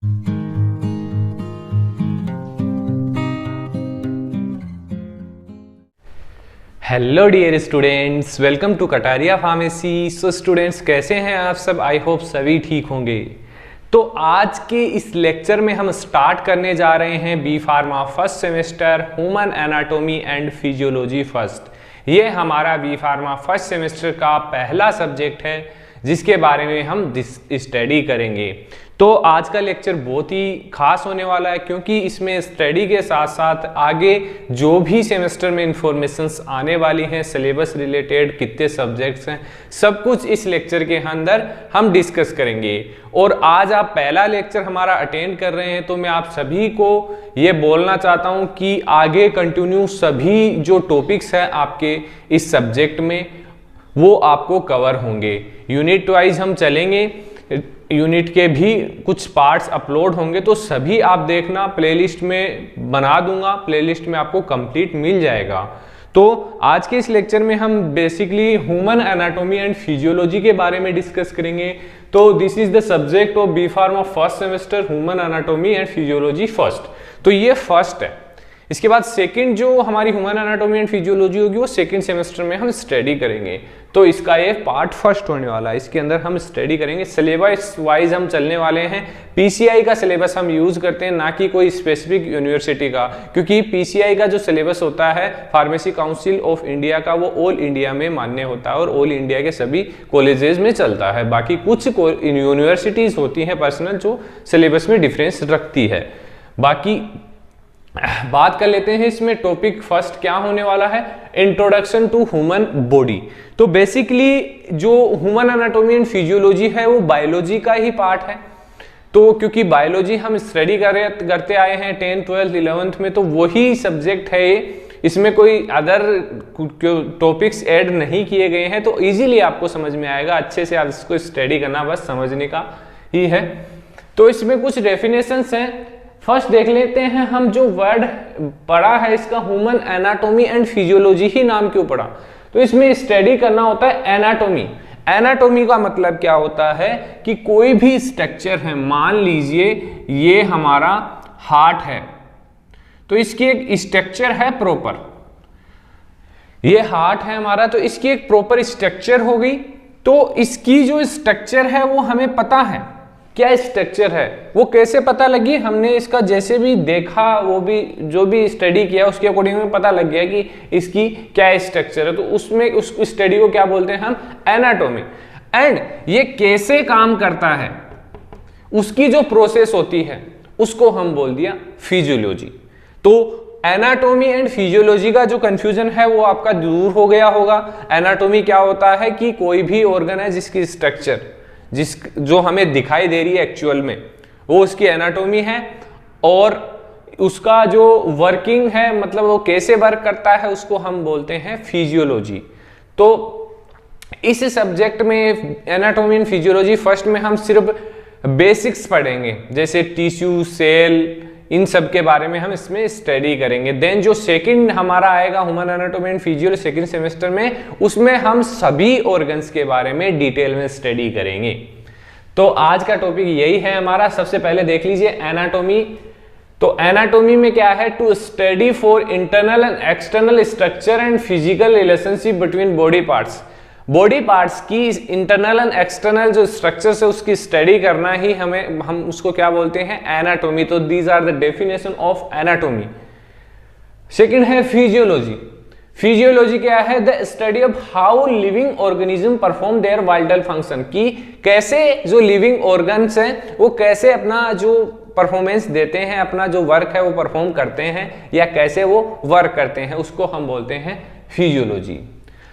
Hello dear students, welcome to Kataria pharmacy. So students, कैसे हैं आप सब? आई होप सभी ठीक होंगे। तो आज के इस लेक्चर में हम स्टार्ट करने जा रहे हैं B pharma first semester human anatomy and physiology first. ये हमारा बी फार्मा फर्स्ट सेमेस्टर का पहला सब्जेक्ट है जिसके बारे में हम स्टडी करेंगे। तो आज का लेक्चर बहुत ही खास होने वाला है क्योंकि इसमें स्टडी के साथ साथ आगे जो भी सेमेस्टर में इंफॉर्मेशंस आने वाली हैं, सिलेबस रिलेटेड कितने सब्जेक्ट्स हैं, सब कुछ इस लेक्चर के अंदर हम डिस्कस करेंगे। और आज आप पहला लेक्चर हमारा अटेंड कर रहे हैं तो मैं आप सभी को ये बोलना चाहता हूँ कि आगे कंटिन्यू सभी जो टॉपिक्स हैं आपके इस सब्जेक्ट में वो आपको कवर होंगे। यूनिट वाइज हम चलेंगे, यूनिट के भी कुछ पार्ट्स अपलोड होंगे तो सभी आप देखना, प्लेलिस्ट में बना दूंगा, प्लेलिस्ट में आपको कंप्लीट मिल जाएगा। तो आज के इस लेक्चर में हम basically human anatomy and physiology के बारे में डिस्कस करेंगे। तो this is the subject of B pharma first semester human anatomy and physiology first. तो ये फर्स्ट है। इसके बाद सेकंड जो हमारी ह्यूमन एनाटॉमी एंड फिजियोलॉजी होगी वो सेकंड सेमेस्टर में हम स्टडी करेंगे। तो इसका ये पार्ट फर्स्ट होने वाला है। इसके अंदर हम स्टडी करेंगे, सिलेबस वाइज हम चलने वाले हैं। पीसीआई का सिलेबस हम यूज करते हैं, ना कि कोई स्पेसिफिक यूनिवर्सिटी का, क्योंकि पीसीआई का जो सिलेबस होता है फार्मेसी काउंसिल ऑफ इंडिया का, वो ऑल इंडिया में मान्य होता है और ऑल इंडिया के सभी कॉलेजेस में चलता है। बाकी कुछ यूनिवर्सिटीज होती हैं पर्सनल जो सिलेबस में डिफरेंस रखती है। बाकी बात कर लेते हैं इसमें टॉपिक फर्स्ट क्या होने वाला है, इंट्रोडक्शन टू ह्यूमन बॉडी। तो बेसिकली जो ह्यूमन एनाटॉमी एंड फिजियोलॉजी है वो बायोलॉजी का ही पार्ट है। तो क्योंकि बायोलॉजी हम स्टडी करते आए हैं 10th 12th 11th में, तो वही सब्जेक्ट है ये। इसमें कोई अदर टॉपिक्स ऐड नहीं किए गए हैं, तो इजीली आपको समझ में आएगा। अच्छे से आप इसको स्टडी करना, बस समझने का ही है। तो इसमें कुछ डेफिनेशंस हैं। फर्स्ट देख लेते हैं हम जो वर्ड पढ़ा है इसका, ह्यूमन एनाटॉमी एंड फिजियोलॉजी ही नाम क्यों पढ़ा? तो इसमें स्टडी करना होता है एनाटॉमी। एनाटॉमी का मतलब क्या होता है कि कोई भी स्ट्रक्चर है, मान लीजिए ये हमारा हार्ट है तो इसकी एक स्ट्रक्चर है प्रॉपर, ये हार्ट है हमारा तो इसकी एक प्रॉपर स्ट्रक्चर हो गई। तो इसकी जो स्ट्रक्चर है वो हमें पता है क्या स्ट्रक्चर है, वो कैसे पता लगी? हमने इसका जैसे भी देखा, वो भी जो भी स्टडी किया उसके अकॉर्डिंग में पता लग गया कि इसकी क्या स्ट्रक्चर है। तो उसमें उस स्टडी को क्या बोलते हैं हम? एनाटॉमी। एंड ये कैसे काम करता है, उसकी जो प्रोसेस होती है उसको हम बोल दिया फिजियोलॉजी। तो एनाटॉमी एंड फिजियोलॉजी का जो कंफ्यूजन है वो आपका दूर हो गया होगा। एनाटॉमी क्या होता है कि कोई भी ऑर्गन है जिसकी स्ट्रक्चर जो हमें दिखाई दे रही है एक्चुअल में, वो उसकी एनाटॉमी है। और उसका जो वर्किंग है, मतलब वो कैसे वर्क करता है, उसको हम बोलते हैं फिजियोलॉजी। तो इस सब्जेक्ट में एनाटॉमी एंड फिजियोलॉजी फर्स्ट में हम सिर्फ बेसिक्स पढ़ेंगे, जैसे टिश्यू, सेल, इन सब के बारे में हम इसमें स्टडी करेंगे। देन जो सेकंड हमारा आएगा human anatomy and physiology second semester में, उसमें हम सभी ऑर्गन्स के बारे में डिटेल में स्टडी करेंगे। तो आज का टॉपिक यही है हमारा। सबसे पहले देख लीजिए एनाटॉमी। तो एनाटॉमी में क्या है? To study for internal and external structure and physical relationship between body parts. Body parts की इंटरनल एंड एक्सटर्नल जो स्ट्रक्चर्स है उसकी स्टडी करना ही हम उसको क्या बोलते हैं? एनाटॉमी। तो these are the definition of anatomy. Second है फिजियोलॉजी। फिजियोलॉजी क्या है? The study of how living organism perform their vital function, कि कैसे जो लिविंग ऑर्गन्स हैं वो कैसे अपना जो परफॉर्मेंस देते हैं, अपना जो वर्क है वो परफॉर्म करते हैं या कैसे वो वर्क करते हैं, उसको हम बोलते हैं फिजियोलॉजी।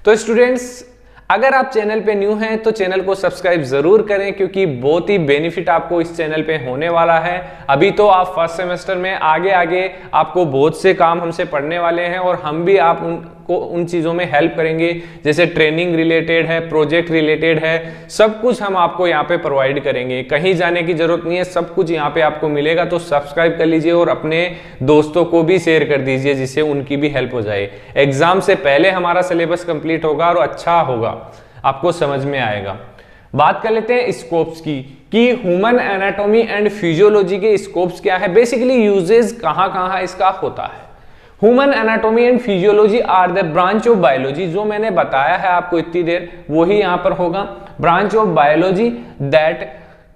तो स्टूडेंट्स, अगर आप चैनल पे न्यू हैं तो चैनल को सब्सक्राइब जरूर करें क्योंकि बहुत ही बेनिफिट आपको इस चैनल पे होने वाला है। अभी तो आप फर्स्ट सेमेस्टर में, आगे आगे आपको बहुत से काम हमसे पढ़ने वाले हैं और हम भी आप उनको उन चीज़ों में हेल्प करेंगे, जैसे ट्रेनिंग रिलेटेड है, प्रोजेक्ट रिलेटेड है, सब कुछ हम आपको यहाँ पे प्रोवाइड करेंगे। कहीं जाने की जरूरत नहीं है, सब कुछ यहाँ पे आपको मिलेगा। तो सब्सक्राइब कर लीजिए और अपने दोस्तों को भी शेयर कर दीजिए जिससे उनकी भी हेल्प हो जाए। एग्जाम से पहले हमारा सिलेबस कंप्लीट होगा और अच्छा होगा, आपको समझ में आएगा। बात कर लेते हैं स्कोप्स की कि ह्यूमन एनाटॉमी एंड फिजियोलॉजी के स्कोप्स क्या है, बेसिकली यूजेस कहाँ कहाँ इसका होता है। Human anatomy and physiology are the branch of biology, जो मैंने बताया है आपको इतनी देर वही यहाँ पर होगा, branch of biology that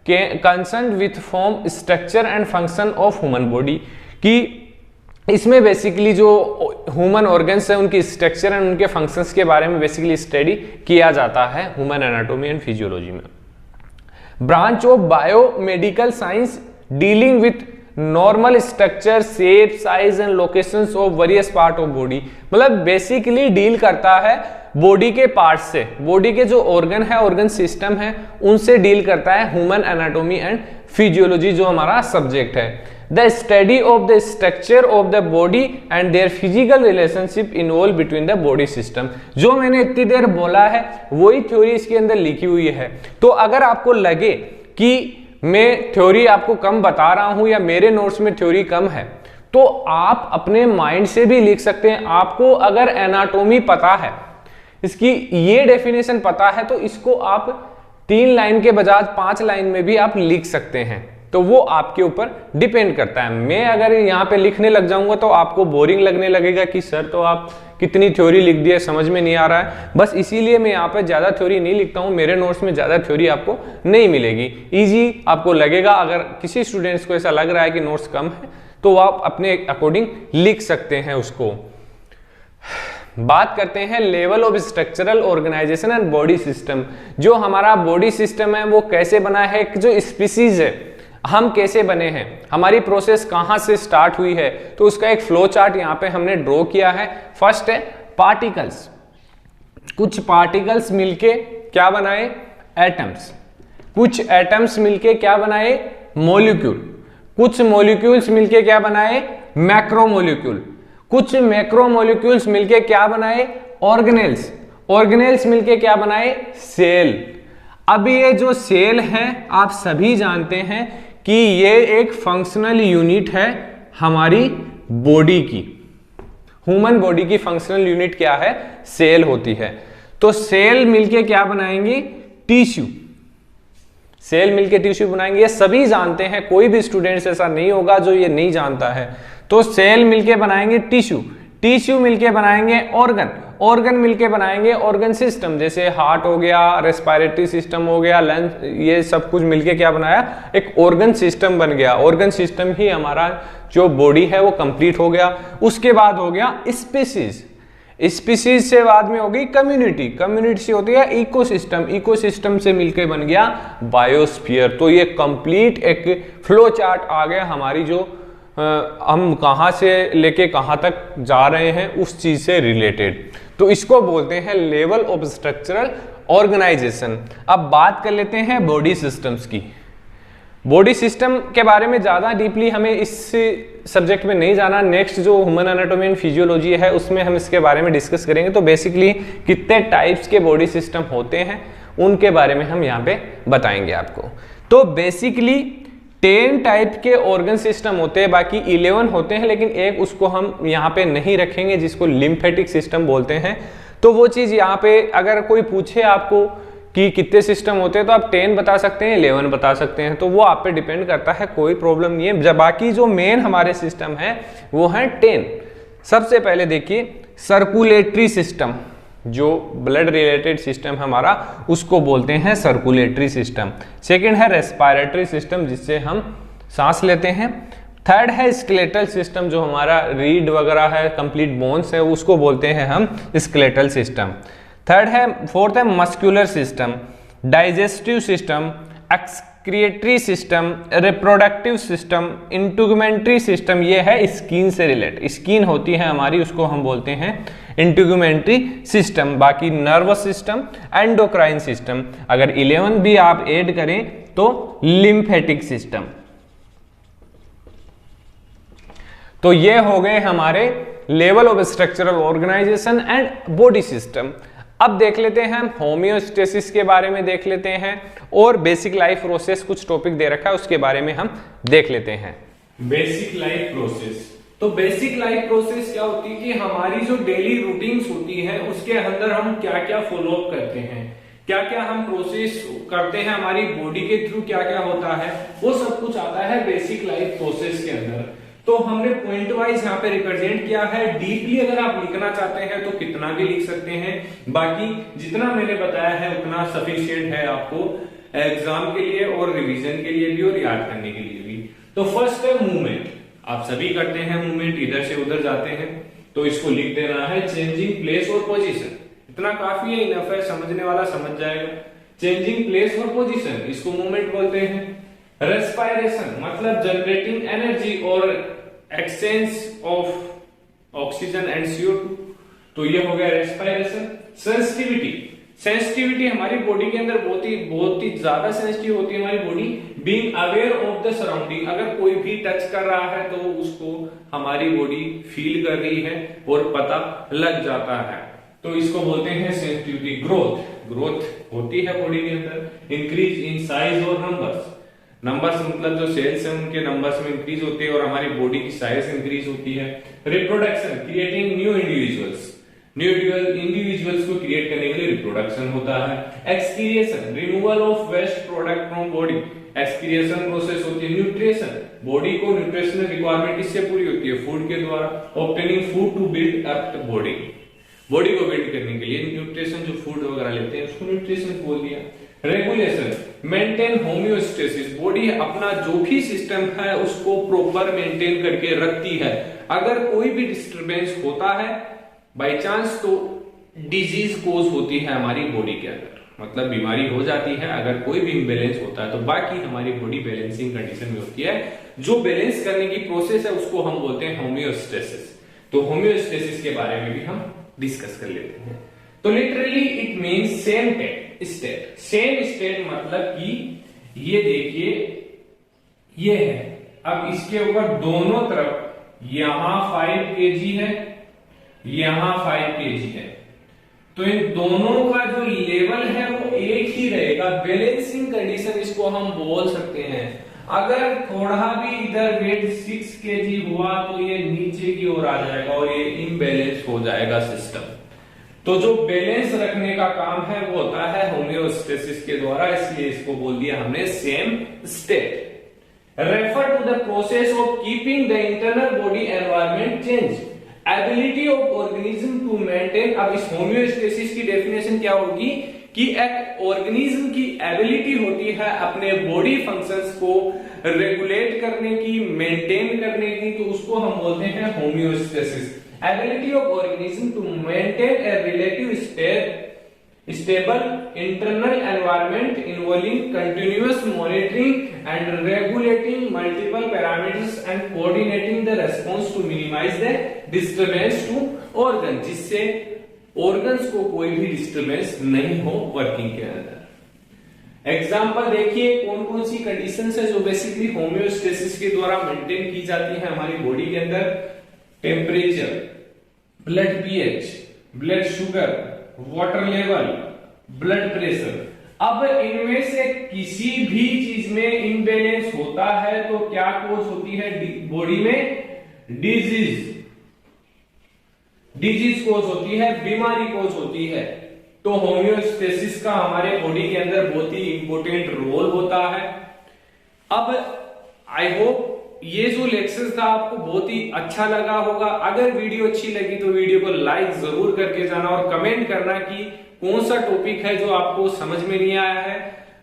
concern with form structure and function of human body, कि इसमें बेसिकली जो ह्यूमन ऑर्गन्स है उनकी स्ट्रक्चर एंड उनके फंक्शंस के बारे में बेसिकली स्टडी किया जाता है ह्यूमन एनाटॉमी एंड फिजियोलॉजी में। Branch of biomedical science dealing with normal structure, shape, size and locations of various part of body, मतलब बेसिकली डील करता है बॉडी के पार्ट से, बॉडी के जो ऑर्गन है, ऑर्गन सिस्टम है, उनसे डील करता है ह्यूमन एनाटॉमी एंड फिजियोलॉजी जो हमारा सब्जेक्ट है। The study of the structure of the body and their physical relationship involve between the body system, जो मैंने इतनी देर बोला है वही थ्योरी इसके अंदर लिखी हुई है। तो अगर आपको लगे कि मैं थ्योरी आपको कम बता रहा हूं या मेरे नोट्स में थ्योरी कम है, तो आप अपने माइंड से भी लिख सकते हैं। आपको अगर एनाटॉमी पता है, इसकी ये डेफिनेशन पता है, तो इसको आप 3 लाइन के बजाय 5 लाइन में भी आप लिख सकते हैं, तो वो आपके ऊपर डिपेंड करता है। मैं अगर यहाँ पे लिखने लग जाऊंगा तो आपको बोरिंग लगने लगेगा कि सर तो आप कितनी थ्योरी लिख दी है, समझ में नहीं आ रहा है। बस इसीलिए मैं यहाँ पे ज्यादा थ्योरी नहीं लिखता हूँ, मेरे नोट्स में ज्यादा थ्योरी आपको नहीं मिलेगी, इजी आपको लगेगा। अगर किसी स्टूडेंट्स को ऐसा लग रहा है कि नोट्स कम है तो आप अपने अकॉर्डिंग लिख सकते हैं उसको। बात करते हैं level of structural organization and body system. जो हमारा बॉडी सिस्टम है वो कैसे बना है, जो स्पीसीज है हम कैसे बने हैं, हमारी प्रोसेस कहां से स्टार्ट हुई है, तो उसका एक फ्लो चार्ट यहां पे हमने ड्रॉ किया है। फर्स्ट है पार्टिकल्स, कुछ पार्टिकल्स मिलके क्या बनाए, एटम्स, कुछ एटम्स मिलके क्या बनाए, मॉलिक्यूल, कुछ मॉलिक्यूल्स मिलके क्या बनाए, मैक्रोमोलिक्यूल, कुछ मैक्रोमोलिक्यूल्स मिलके क्या बनाए, ऑर्गेनेल्स, ऑर्गेनेल्स मिलके क्या बनाए, सेल। अब ये जो सेल है आप सभी जानते हैं कि ये एक फंक्शनल यूनिट है हमारी बॉडी की, ह्यूमन बॉडी की फंक्शनल यूनिट क्या है, सेल होती है। तो सेल मिलके क्या बनाएंगे, टिश्यू, सेल मिलके टिश्यू बनाएंगे, ये सभी जानते हैं, कोई भी स्टूडेंट्स ऐसा नहीं होगा जो ये नहीं जानता है। तो सेल मिलके बनाएंगे टिश्यू, टिश्यू मिलके बनाएंगे ऑर्गन, ऑर्गन मिलके बनाएंगे ऑर्गन सिस्टम, जैसे हार्ट हो गया, रेस्पिरेटरी सिस्टम हो गया, लंग्स, ये सब कुछ मिलके क्या बनाया, एक ऑर्गन सिस्टम बन गया। ऑर्गन सिस्टम ही हमारा जो बॉडी है वो कंप्लीट हो गया। उसके बाद हो गया स्पीसीज, स्पीसीज से बाद में होगी कम्युनिटी, कम्युनिटी से होती है इकोसिस्टम, इकोसिस्टम से मिलके बन गया बायोस्फीयर। तो ये कंप्लीट एक फ्लो चार्ट आ गया हमारी, जो हम कहां से लेके कहां तक जा रहे हैं उस चीज से रिलेटेड। तो इसको बोलते हैं लेवल ऑफ स्ट्रक्चरल ऑर्गेनाइजेशन। अब बात कर लेते हैं बॉडी सिस्टम्स की। बॉडी सिस्टम के बारे में ज्यादा डीपली हमें इस सब्जेक्ट में नहीं जाना, नेक्स्ट जो ह्यूमन एनाटॉमी एंड फिजियोलॉजी है उसमें हम इसके बारे में डिस्कस करेंगे। तो बेसिकली कितने टाइप्स के बॉडी सिस्टम होते हैं उनके बारे में हम यहाँ पे बताएंगे आपको। तो बेसिकली 10 टाइप के ऑर्गन सिस्टम होते हैं, बाकी 11 होते हैं, लेकिन एक उसको हम यहाँ पे नहीं रखेंगे जिसको लिम्फेटिक सिस्टम बोलते हैं। तो वो चीज यहाँ पे अगर कोई पूछे आपको कि कितने सिस्टम होते हैं तो आप 10 बता सकते हैं, 11 बता सकते हैं, तो वो आप पे डिपेंड करता है, कोई प्रॉब्लम नहीं है। बाकी जो मेन हमारे सिस्टम है वो है 10। सबसे पहले देखिए सर्कुलेटरी सिस्टम, जो ब्लड रिलेटेड सिस्टम हमारा उसको बोलते हैं सर्कुलेटरी सिस्टम। सेकंड है रेस्पिरेटरी सिस्टम जिससे हम सांस लेते हैं। थर्ड है स्केलेटल सिस्टम, जो हमारा रीड वगैरह है, कंप्लीट बोन्स है, उसको बोलते हैं हम स्केलेटल सिस्टम। फोर्थ है muscular system, digestive system, excretory system, reproductive system, integumentary system, ये है स्किन से रिलेटेड, स्किन होती है हमारी उसको हम बोलते हैं इंटीगुमेंट्री सिस्टम। बाकी नर्वस सिस्टम, एंडोक्राइन सिस्टम, अगर 11 भी आप ऐड करें तो लिम्फेटिक सिस्टम। तो ये हो गए हमारे level of structural organization and body system. अब देख लेते हैं हम होम्योस्टेसिस के बारे में देख लेते हैं, और बेसिक लाइफ प्रोसेस कुछ टॉपिक दे रखा है उसके बारे में हम देख लेते हैं। बेसिक लाइफ प्रोसेस, तो बेसिक लाइफ प्रोसेस क्या होती है कि हमारी जो डेली रूटीन्स होती है उसके अंदर हम क्या क्या फॉलो अप करते हैं, क्या क्या हम प्रोसेस करते हैं हमारी बॉडी के थ्रू, क्या क्या होता है, वो सब कुछ आता है बेसिक लाइफ प्रोसेस के अंदर। तो हमने पॉइंट वाइज यहाँ पे रिप्रेजेंट किया है। डीपली अगर आप लिखना चाहते हैं तो कितना भी लिख सकते हैं, बाकी जितना मैंने बताया है उतना सफिशिएंट है आपको एग्जाम के लिए और रिवीजन के लिए भी और याद करने के लिए भी। तो फर्स्ट है मूवमेंट। आप सभी करते हैं मूवमेंट, इधर से उधर जाते हैं, तो इसको लिख देना है चेंजिंग प्लेस और पोजीशन। इतना काफी है, इनफ है, समझने वाला समझ जाएगा। चेंजिंग प्लेस और पोजीशन, इसको मूवमेंट बोलते हैं। रेस्पिरेशन मतलब जनरेटिंग एनर्जी और exchange of oxygen and CO2, तो ये हो गया रेस्पिरेशन। सेंसिटिविटी, सेंसिटिविटी हमारी बॉडी के अंदर बहुत ही ज्यादा सेंसिटिव होती है हमारी body. Being aware of the surrounding, अगर कोई भी टच कर रहा है तो उसको हमारी बॉडी फील कर रही है और पता लग जाता है, तो इसको बोलते हैं सेंसिटिविटी। ग्रोथ, ग्रोथ होती है बॉडी के अंदर। इंक्रीज इन साइज और नंबर्स, नंबर्स मतलब जो सेल्स हैं उनके नंबर्स में इंक्रीज होते हैं और हमारी बॉडी की साइज इंक्रीज होती है। Reproduction, creating new individuals, new individuals को क्रिएट करने के लिए रिप्रोडक्शन होता है। Excretion, removal of waste product from body, excretion process होती है। न्यूट्रिशन, बॉडी को न्यूट्रिशनल रिक्वायरमेंट इससे पूरी होती है फूड के द्वारा। Obtaining food to build up the body, body को बिल्ड करने के लिए न्यूट्रिशन, जो फूड वगैरह लेते हैं उसको न्यूट्रिशन बोल दिया। रेगुलेशन, मेंटेन होम्योस्टेसिस, बॉडी अपना जो भी सिस्टम है उसको प्रॉपर मेंटेन करके रखती है। अगर कोई भी डिस्टरबेंस होता है बाय चांस तो डिजीज कोज होती है हमारी बॉडी के अंदर, मतलब बीमारी हो जाती है अगर कोई भी इम्बेलेंस होता है। तो बाकी हमारी बॉडी बैलेंसिंग कंडीशन में होती है। जो बैलेंस करने की प्रोसेस है उसको हम बोलते हैं होम्योस्टेसिस। तो होम्योस्टेसिस के बारे में भी हम डिस्कस कर लेते हैं। तो literally it means same state. Same state मतलब कि ये देखिए ये है, अब इसके ऊपर दोनों तरफ यहां 5 kg है, यहां 5 kg है, तो इन दोनों का जो लेवल है वो एक ही रहेगा। बैलेंसिंग कंडीशन इसको हम बोल सकते हैं। अगर थोड़ा भी इधर वेट 6 kg हुआ तो ये नीचे की ओर आ जाएगा और ये इम्बैलेंस हो जाएगा सिस्टम। तो जो बैलेंस रखने का काम है वो होता है होम्योस्टेसिस के द्वारा, इसलिए इसको बोल दिया हमने same state. Refer to the process of keeping the internal body environment change, ability of organism to maintain. अब इस होम्योस्टेसिस की डेफिनेशन क्या होगी कि एक ऑर्गेनिज्म की एबिलिटी होती है अपने बॉडी फंक्शंस को रेगुलेट करने की, मेंटेन करने की, तो उसको हम बोलते हैं homeostasis. Ability of organism to maintain a relative stable internal environment involving continuous monitoring and regulating multiple parameters and coordinating the response to minimize the disturbance to organ, जिससे organs को कोई भी disturbance नहीं हो वर्किंग के अंदर। Example देखिए कौन कौन सी कंडीशंस है जो बेसिकली होम्योस्टेसिस के द्वारा मेंटेन की जाती है हमारी बॉडी के अंदर। Temperature, blood pH, blood sugar, water level, blood pressure. अब इनमें से किसी भी चीज में इम्बैलेंस होता है तो क्या कोज होती है बॉडी में? डिजीज, डिजीज कोज होती है, बीमारी कोज होती है। तो होम्योस्टेसिस का हमारे बॉडी के अंदर बहुत ही इंपॉर्टेंट रोल होता है। अब आई होप ये जो लेक्चर था आपको बहुत ही अच्छा लगा होगा। अगर वीडियो अच्छी लगी तो वीडियो को लाइक जरूर करके जाना और कमेंट करना कि कौन सा टॉपिक है जो आपको समझ में नहीं आया है,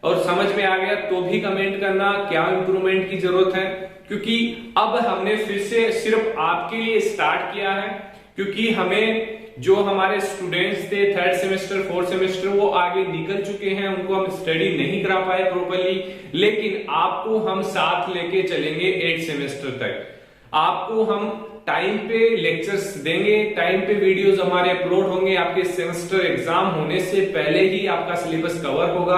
और समझ में आ गया तो भी कमेंट करना क्या इंप्रूवमेंट की जरूरत है, क्योंकि अब हमने फिर से सिर्फ आपके लिए स्टार्ट किया है। क्योंकि हमें जो हमारे स्टूडेंट्स थे 3rd सेमेस्टर 4th सेमेस्टर वो आगे निकल चुके हैं, उनको हम स्टडी नहीं करा पाए प्रॉपर्ली, लेकिन आपको हम साथ लेके चलेंगे 8th सेमेस्टर तक। आपको हम टाइम पे लेक्चर्स देंगे, टाइम पे वीडियोस हमारे अपलोड होंगे। आपके सेमेस्टर एग्जाम होने से पहले ही आपका सिलेबस कवर होगा।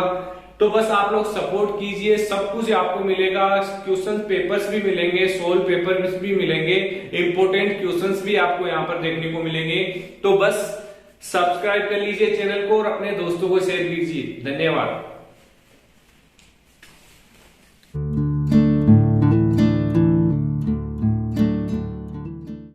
तो बस आप लोग सपोर्ट कीजिए, सब कुछ आपको मिलेगा। क्वेश्चन पेपर्स भी मिलेंगे, सोल्व पेपर्स भी मिलेंगे, इंपोर्टेंट क्वेश्चंस भी आपको यहाँ पर देखने को मिलेंगे। तो बस सब्सक्राइब कर लीजिए चैनल को और अपने दोस्तों को शेयर कीजिए। धन्यवाद।